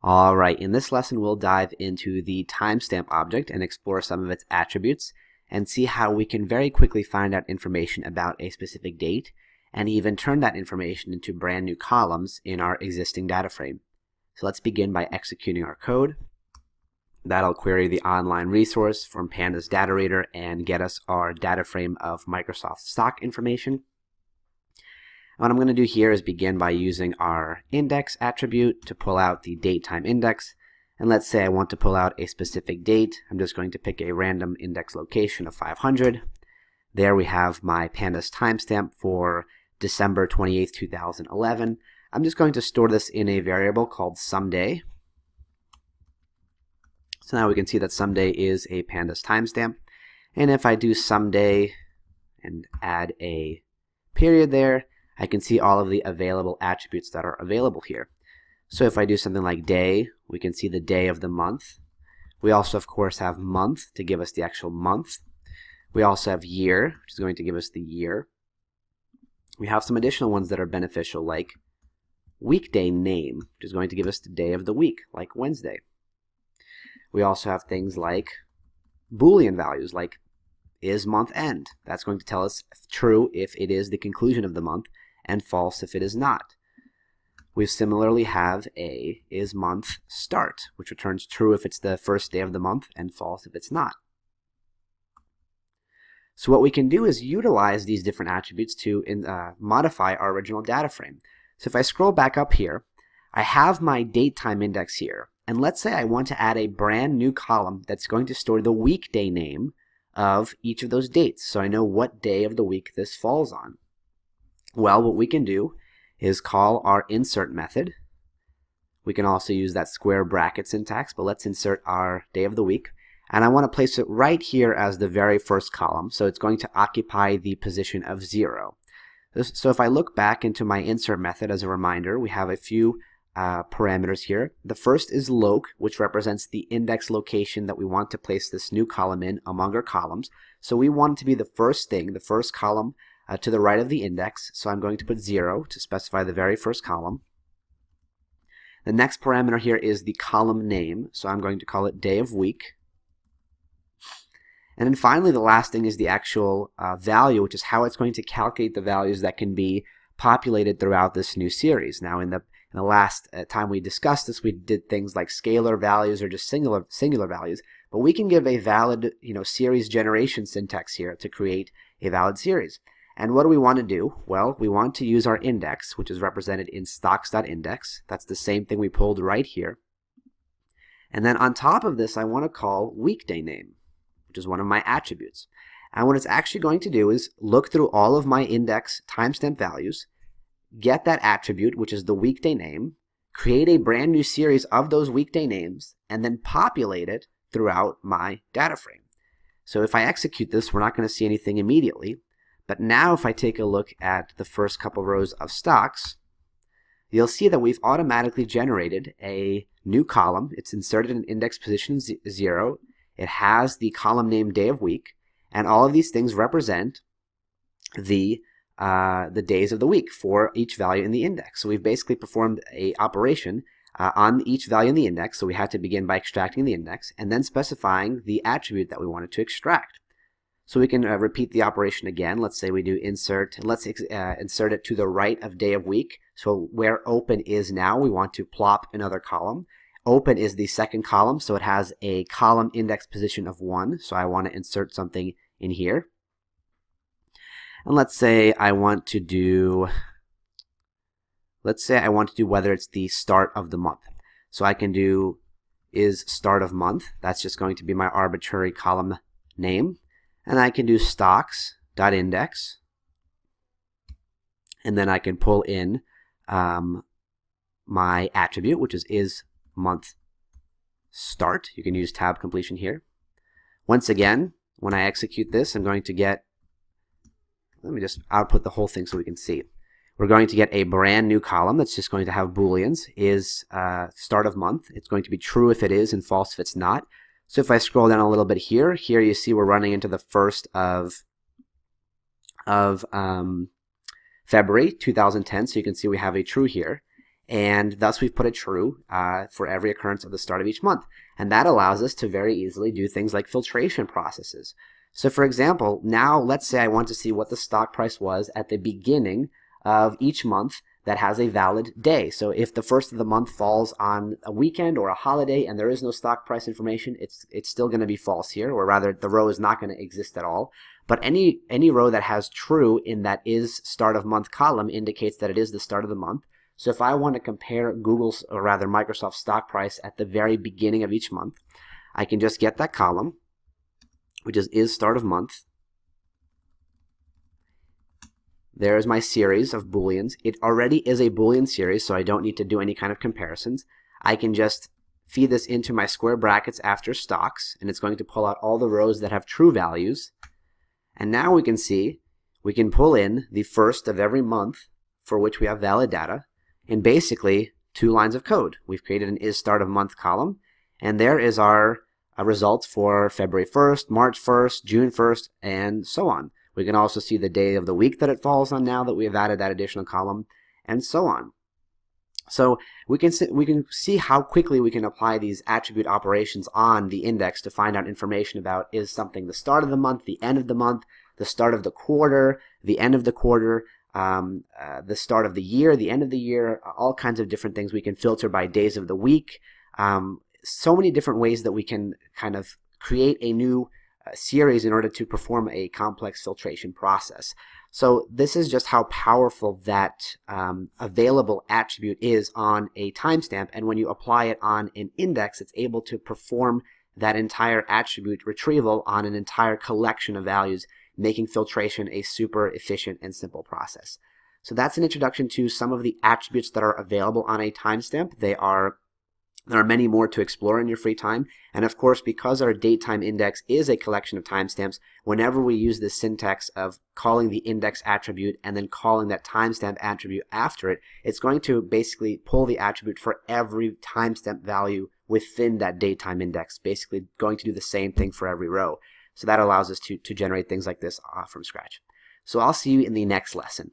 All right, in this lesson we'll dive into the timestamp object and explore some of its attributes and see how we can very quickly find out information about a specific date and even turn that information into brand new columns in our existing data frame. So let's begin by executing our code. That'll query the online resource from Pandas Data Reader and get us our data frame of Microsoft stock information. What I'm going to do here is begin by using our index attribute to pull out the date time index. And let's say I want to pull out a specific date. I'm just going to pick a random index location of 500. There we have my Pandas timestamp for December 28th, 2011. I'm just going to store this in a variable called someday. So now we can see that someday is a Pandas timestamp. And if I do someday and add a period there, I can see all of the available attributes that are available here. So if I do something like day, we can see the day of the month. We also, of course, have month to give us the actual month. We also have year, which is going to give us the year. We have some additional ones that are beneficial, like weekday name, which is going to give us the day of the week, like Wednesday. We also have things like Boolean values, like is month end. That's going to tell us true if it is the conclusion of the month and false if it is not. We similarly have a is month start, which returns true if it's the first day of the month and false if it's not. So what we can do is utilize these different attributes to modify our original data frame. So if I scroll back up here, I have my date time index here. And let's say I want to add a brand new column that's going to store the weekday name of each of those dates, so I know what day of the week this falls on. Well, what we can do is call our insert method. We can also use that square bracket syntax, but let's insert our day of the week. And I want to place it right here as the very first column, so it's going to occupy the position of 0. So if I look back into my insert method as a reminder, we have a few parameters here. The first is loc, which represents the index location that we want to place this new column in among our columns. So we want it to be the first thing, the first column to the right of the index. So I'm going to put 0 to specify the very first column. The next parameter here is the column name. So I'm going to call it day of week. And then finally, the last thing is the actual value, which is how it's going to calculate the values that can be populated throughout this new series. Now, in the last time we discussed this, we did things like scalar values or just singular values, but we can give a valid series generation syntax here to create a valid series. And what do we want to do? Well, we want to use our index, which is represented in stocks.index. That's the same thing we pulled right here. And then on top of this, I want to call weekday name, which is one of my attributes. And what it's actually going to do is look through all of my index timestamp values, get that attribute, which is the weekday name, create a brand new series of those weekday names, and then populate it throughout my data frame. So if I execute this, we're not going to see anything immediately. But now if I take a look at the first couple rows of stocks, you'll see that we've automatically generated a new column. It's inserted in index position 0. It has the column name day of week, and all of these things represent the days of the week for each value in the index. So we've basically performed an operation on each value in the index. So we had to begin by extracting the index and then specifying the attribute that we wanted to extract. So we can repeat the operation again. Let's say we do insert, and let's insert it to the right of day of week. So where open is now, we want to plop another column. Open is the second column, so it has a column index position of 1. So I want to insert something in here. And let's say I want to do whether it's the start of the month. So I can do is start of month. That's just going to be my arbitrary column name. And I can do stocks.index. And then I can pull in my attribute, which is month start. You can use tab completion here. Once again, when I execute this, I'm going to get, let me just output the whole thing so we can see. We're going to get a brand new column that's just going to have booleans, is start of month. It's going to be true if it is and false if it's not. So if I scroll down a little bit here you see we're running into the 1st of February 2010. So you can see we have a true here. and thus we've put a true for every occurrence at the start of each month. And that allows us to very easily do things like filtration processes. So for example, now let's say I want to see what the stock price was at the beginning of each month that has a valid day. So if the first of the month falls on a weekend or a holiday and there is no stock price information, it's still going to be false here, or rather the row is not going to exist at all. But any row that has true in that is start of month column indicates that it is the start of the month. So if I want to compare Google's, or rather Microsoft's stock price at the very beginning of each month, I can just get that column, which is start of month. There's my series of Booleans. It already is a Boolean series, so I don't need to do any kind of comparisons. I can just feed this into my square brackets after stocks, and it's going to pull out all the rows that have true values. And now we can see, we can pull in the first of every month for which we have valid data in basically 2 lines of code. We've created an is start of month column, and there is our results for February 1st, March 1st, June 1st, and so on. We can also see the day of the week that it falls on now that we have added that additional column, and so on. So we can see how quickly we can apply these attribute operations on the index to find out information about, is something the start of the month, the end of the month, the start of the quarter, the end of the quarter, the start of the year, the end of the year, all kinds of different things. We can filter by days of the week. So many different ways that we can kind of create a new series in order to perform a complex filtration process. So this is just how powerful that available attribute is on a timestamp, and when you apply it on an index, it's able to perform that entire attribute retrieval on an entire collection of values, making filtration a super efficient and simple process. So that's an introduction to some of the attributes that are available on a timestamp. There are many more to explore in your free time. And of course, because our datetime index is a collection of timestamps, whenever we use this syntax of calling the index attribute and then calling that timestamp attribute after it, it's going to basically pull the attribute for every timestamp value within that datetime index, basically going to do the same thing for every row. So that allows us to generate things like this from scratch. So I'll see you in the next lesson.